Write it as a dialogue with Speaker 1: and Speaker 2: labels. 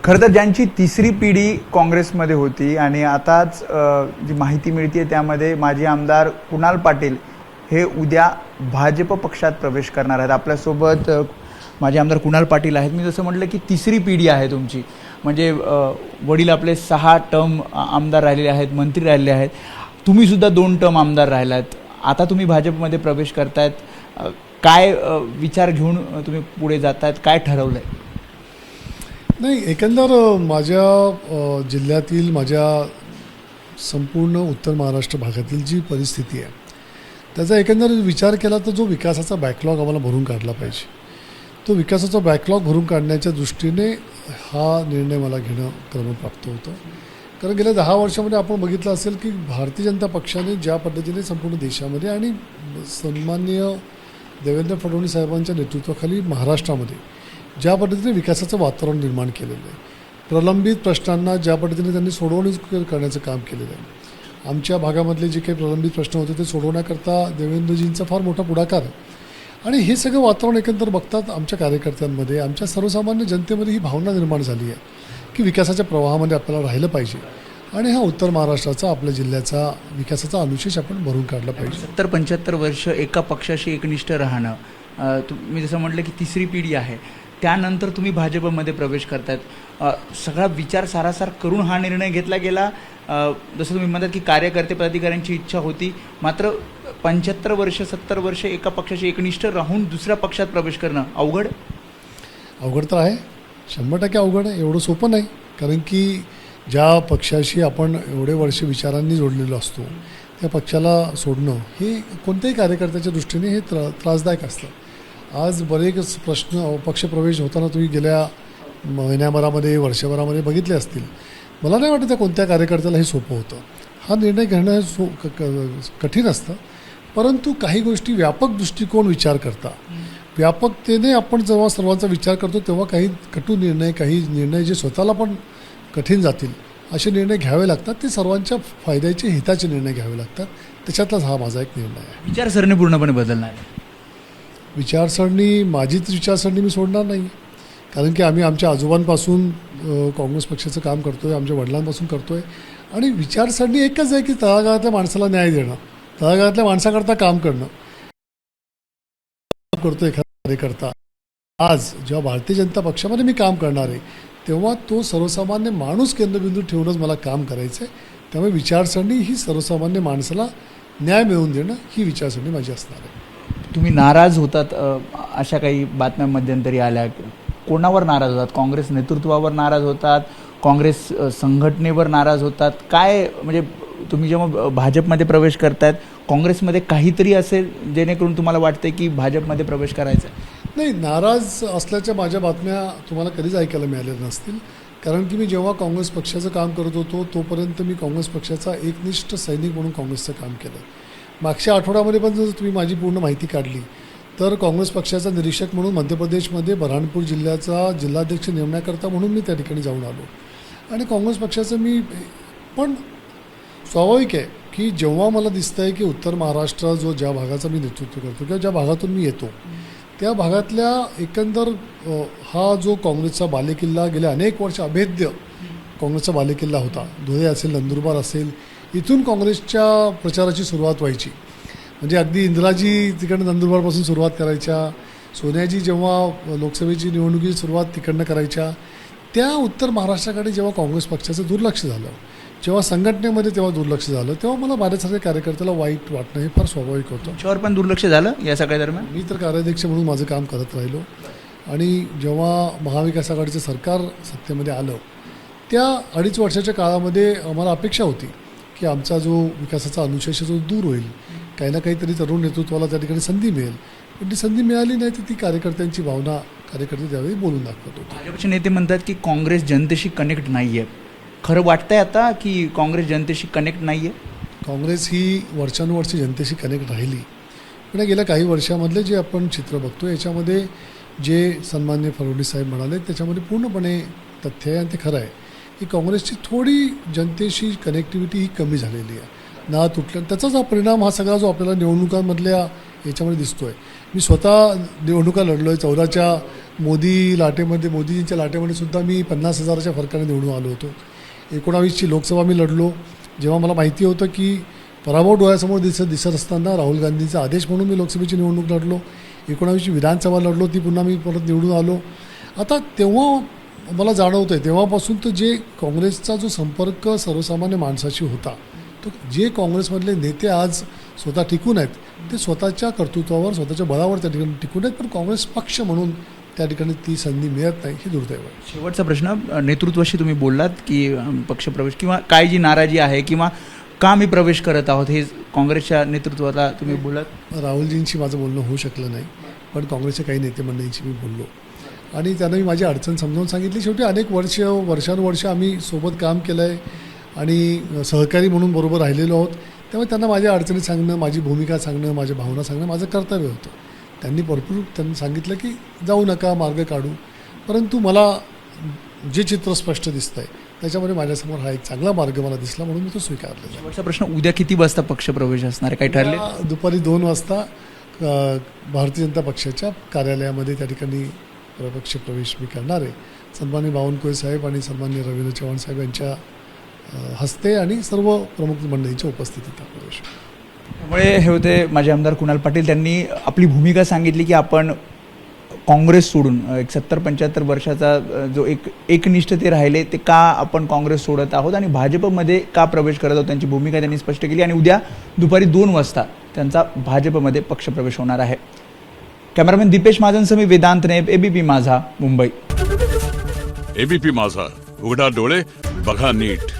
Speaker 1: खरं तर ज्यांची तिसरी पिढी काँग्रेसमध्ये होती आणि आताच जी माहिती मिळते त्यामध्ये माजी आमदार कुणाल पाटील हे उद्या भाजप पक्षात प्रवेश करणार आहेत। आपल्यासोबत माजी आमदार कुणाल पाटील आहेत। मी जसं म्हटलं की तिसरी पिढी आहे तुमची, म्हणजे वडील आपले 6 टर्म आमदार राहिलेले आहेत, मंत्री राहिलेले आहेत, तुम्ही सुद्धा 2 टर्म आमदार राहिलात, आता तुम्ही भाजपमध्ये प्रवेश करतायत। काय विचार घेऊन तुम्ही पुढे जातायत, काय ठरवलंय?
Speaker 2: नाही, एकंदर माझ्या जिल्ह्यातील माझ्या संपूर्ण उत्तर महाराष्ट्र भागातील जी परिस्थिती आहे त्याचा एकंदर विचार केला तर जो विकासाचा बॅकलॉग आम्हाला भरून काढला पाहिजे, तो विकासाचा बॅकलॉग भरून काढण्याच्या दृष्टीने हा निर्णय मला घेणं क्रमप्राप्त होतं। कारण गेल्या 10 वर्षामध्ये आपण बघितलं असेल की भारतीय जनता पक्षाने ज्या पद्धतीने संपूर्ण देशामध्ये आणि सन्माननीय देवेंद्र फडणवीस साहेबांच्या नेतृत्वाखाली महाराष्ट्रामध्ये ज्या पद्धतीने विकासाचं वातावरण निर्माण केलेलं आहे, प्रलंबित प्रश्नांना ज्या पद्धतीने त्यांनी सोडवणूक करण्याचं काम केलेलं आहे, आमच्या भागामधले जे काही प्रलंबित प्रश्न होते ते सोडवण्याकरता देवेंद्रजींचा फार मोठा पुढाकार आहे। आणि हे सगळं वातावरण एकंदर बघतात आमच्या कार्यकर्त्यांमध्ये, आमच्या सर्वसामान्य जनतेमध्ये ही भावना निर्माण झाली आहे की विकासाच्या प्रवाहामध्ये आपल्याला राहिलं पाहिजे आणि हा उत्तर महाराष्ट्राचा आपल्या जिल्ह्याचा विकासाचा अनुशेष आपण भरून काढला पाहिजे।
Speaker 1: 70-75 वर्ष एका पक्षाशी एकनिष्ठ राहणं, मी जसं म्हटलं की तिसरी पिढी आहे, त्यानंतर तुम्ही भाजपमध्ये प्रवेश करतायत, सगळा विचार सारासार करून हा निर्णय घेतला गेला। जसं तुम्ही म्हणतात की कार्यकर्ते पदाधिकाऱ्यांची इच्छा होती, मात्र 75 वर्ष 70 वर्ष एका पक्षाशी एकनिष्ठ राहून दुसऱ्या पक्षात प्रवेश करणं अवघड
Speaker 2: तर आहे, 100% अवघड आहे। एवढं सोपं नाही, कारण की ज्या पक्षाशी आपण एवढे वर्ष विचारांनी जोडलेलो असतो त्या पक्षाला सोडणं हे कोणत्याही कार्यकर्त्याच्या दृष्टीने हे त्रासदायक असतं। आज बरेच प्रश्न पक्षप्रवेश होताना तुम्ही गेल्या महिन्याभरामध्ये वर्षभरामध्ये बघितले असतील। मला नाही वाटत त्या कोणत्या कार्यकर्त्याला हे सोपं होतं। हा निर्णय घेणं कठीण असतं, परंतु काही गोष्टी व्यापक दृष्टिकोन विचार करता, व्यापकतेने आपण जेव्हा सर्वांचा विचार करतो तेव्हा काही कटू निर्णय, काही निर्णय जे स्वतःला पण कठीण जातील असे निर्णय घ्यावे लागतात। ते सर्वांच्या फायद्याचे हिताचे निर्णय घ्यावे लागतात, त्याच्यातलाच हा माझा एक निर्णय आहे।
Speaker 1: विचारसरणी पूर्णपणे बदलणार आहे?
Speaker 2: विचारसरणी माझीच विचारसरणी मी सोडणार नाही, कारण की आम्ही आमच्या आजोबांपासून काँग्रेस पक्षाचं काम करतो आहे, आमच्या वडिलांपासून करतो आहे आणि विचारसरणी एकच आहे की तळागाळातल्या माणसाला न्याय देणं, तळागाळातल्या माणसाकरता काम करणं करतो एखादा कार्यकर्ता। आज जेव्हा भारतीय जनता पक्षामध्ये मी काम करणार आहे तेव्हा तो सर्वसामान्य माणूस केंद्रबिंदू ठेवूनच मला काम करायचं आहे। त्यामुळे विचारसरणी ही सर्वसामान्य माणसाला न्याय मिळवून देणं ही विचारसरणी माझी असणार आहे।
Speaker 1: तुम्ही नाराज होतात, अशा काही बातम्या मध्यंतरी आल्या, कोणावर नाराज होतात? काँग्रेस नेतृत्वावर नाराज होतात, काँग्रेस संघटनेवर नाराज होतात? काय म्हणजे तुम्ही जेव्हा भाजपमध्ये प्रवेश करतायत काँग्रेसमध्ये काहीतरी असेल जेणेकरून तुम्हाला वाटतं की भाजपमध्ये प्रवेश करायचा आहे?
Speaker 2: नाही, नाराज असल्याच्या माझ्या बातम्या तुम्हाला कधीच ऐकायला मिळाल्या नसतील, कारण की मी जेव्हा काँग्रेस पक्षाचं काम करत होतो तोपर्यंत मी काँग्रेस पक्षाचा एकनिष्ठ सैनिक म्हणून काँग्रेसचं काम केलं। मागच्या आठवड्यामध्ये पण जर तुम्ही माझी पूर्ण माहिती काढली तर काँग्रेस पक्षाचा निरीक्षक म्हणून मध्य प्रदेशमध्ये बऱ्हाणपूर जिल्ह्याचा जिल्हाध्यक्ष नेमण्याकरता म्हणून मी त्या ठिकाणी जाऊन आलो। आणि काँग्रेस पक्षाचं मी पण स्वाभाविक आहे की जेव्हा मला दिसतं आहे की उत्तर महाराष्ट्र ज्या भागाचा मी नेतृत्व करतो किंवा ज्या भागातून मी येतो त्या भागातल्या एकंदर हा जो काँग्रेसचा बालेकिल्ला गेल्या अनेक वर्ष अभेद्य काँग्रेसचा बालेकिल्ला होता, धुळे असेल, नंदुरबार असेल, इथून काँग्रेसच्या प्रचाराची सुरुवात व्हायची। म्हणजे अगदी इंदिराजी तिकडनं नंदुरबारपासून सुरुवात करायच्या, सोनियाजी जेव्हा लोकसभेची निवडणुकीची सुरुवात तिकडनं करायच्या, त्या उत्तर महाराष्ट्राकडे जेव्हा काँग्रेस पक्षाचं दुर्लक्ष झालं, जेव्हा संघटनेमध्ये तेव्हा दुर्लक्ष झालं, तेव्हा मला माझ्यासारख्या कार्यकर्त्याला वाईट वाटणं हे फार स्वाभाविक होतं।
Speaker 1: त्याच्यावर पण दुर्लक्ष झालं या सगळ्या दरम्यान?
Speaker 2: मी तर कार्याध्यक्ष म्हणून माझं काम करत राहिलो आणि जेव्हा महाविकास आघाडीचं सरकार सत्तेमध्ये आलं त्या 2.5 वर्षाच्या काळामध्ये आम्हाला अपेक्षा होती की आमचा जो विकासाचा अनुशेष जो दूर होईल, काही ना काहीतरी तरुण नेतृत्वाला त्या ठिकाणी संधी मिळेल, पण ती संधी मिळाली नाही तर ती कार्यकर्त्यांची भावना कार्यकर्ते त्यावेळी बोलून दाखवत होते।
Speaker 1: भाजपचे नेते म्हणतात की काँग्रेस जनतेशी कनेक्ट नाही आहे, खरं वाटतंय आता की काँग्रेस जनतेशी कनेक्ट नाही आहे?
Speaker 2: काँग्रेस ही वर्षानुवर्षे जनतेशी कनेक्ट राहिली, पण गेल्या काही वर्षामधले जे आपण चित्र बघतो याच्यामध्ये जे सन्माननीय फडणवीस साहेब म्हणाले त्याच्यामध्ये पूर्णपणे तथ्य आहे आणि ते खरं आहे की काँग्रेसची थोडी जनतेशी कनेक्टिव्हिटी ही कमी झालेली आहे, ना तुटल्या। त्याचाच हा परिणाम हा सगळा जो आपल्याला निवडणुकांमधल्या याच्यामध्ये दिसतो आहे। मी स्वतः निवडणुका लढलो आहे, 14च्या मोदी लाटेमध्ये मोदीजींच्या लाटेमध्ये सुद्धा मी 50,000च्या फरकाने निवडून आलो होतो. 19ची लोकसभा मी लढलो. जेव्हा मला माहिती होतं की पराभव डोळ्यासमोर दिसत असताना राहुल गांधींचा आदेश म्हणून मी लोकसभेची निवडणूक लढलो. 19ची विधानसभा लढलो, ती पुन्हा मी परत निवडून आलो. आता तेव्हा मला जाणवतं आहे, तेव्हापासून तर जे काँग्रेसचा जो संपर्क सर्वसामान्य माणसाशी होता, तो जे काँग्रेसमधले नेते आज स्वतः टिकून आहेत, ते स्वतःच्या कर्तृत्वावर, स्वतःच्या बळावर त्या ठिकाणी टिकून आहेत, पण काँग्रेस पक्ष म्हणून त्या ठिकाणी ती संधी मिळत नाही, हे दुर्दैव आहे.
Speaker 1: शेवटचा प्रश्न, नेतृत्वाशी तुम्ही बोललात की पक्षप्रवेश किंवा काय जी नाराजी आहे किंवा का मी प्रवेश करत आहोत, हे काँग्रेसच्या नेतृत्वाला तुम्ही बोललात.
Speaker 2: राहुलजींशी माझं बोलणं होऊ शकलं नाही, पण काँग्रेसच्या काही नेते मंडळींशी मी बोललो आणि त्यांना मी माझी अडचण समजावून सांगितली. शेवटी अनेक वर्षानुवर्ष आम्ही सोबत काम केलं आहे आणि सहकारी म्हणून बरोबर राहिलेलो आहोत. त्यामुळे त्यांना माझ्या अडचणी सांगणं, माझी भूमिका सांगणं, माझ्या भावना सांगणं माझं कर्तव्य होतं. त्यांनी सांगितलं की जाऊ नका, मार्ग काढू. परंतु मला जे चित्र स्पष्ट दिसतं आहे त्याच्यामध्ये माझ्यासमोर हा एक चांगला मार्ग मला दिसला, म्हणून मी तो स्वीकारला.
Speaker 1: शेवटचा प्रश्न, उद्या किती वाजता पक्षप्रवेश असणार आहे, काही ठरले?
Speaker 2: दुपारी 2 वाजता भारतीय जनता पक्षाच्या कार्यालयामध्ये त्या ठिकाणी पक्ष प्रवेश मी करणार आहे. सन्माननीय बावनकुळे साहेब आणि सन्माननीय रवींद्र चव्हाण साहेब यांच्या हस्ते आणि सर्व प्रमुख मंडळींच्या उपस्थितीत प्रवेश.
Speaker 1: त्यामुळे हे होते माझे आमदार कुणाल पाटील. त्यांनी आपली भूमिका सांगितली की आपण काँग्रेस सोडून एक 70-75 वर्षाचा जो एकनिष्ठ ते राहिले, ते का आपण काँग्रेस सोडत आहोत आणि भाजपमध्ये का प्रवेश करत आहोत, त्यांची भूमिका त्यांनी स्पष्ट केली. आणि उद्या दुपारी 2 वाजता त्यांचा भाजपमध्ये पक्षप्रवेश होणार आहे. कॅमेरामॅन दीपेश महाजनसह मी वेदांत नायब, एबीपी माझा, मुंबई.
Speaker 3: एबीपी माझा, उघडा डोळे बघा नीट.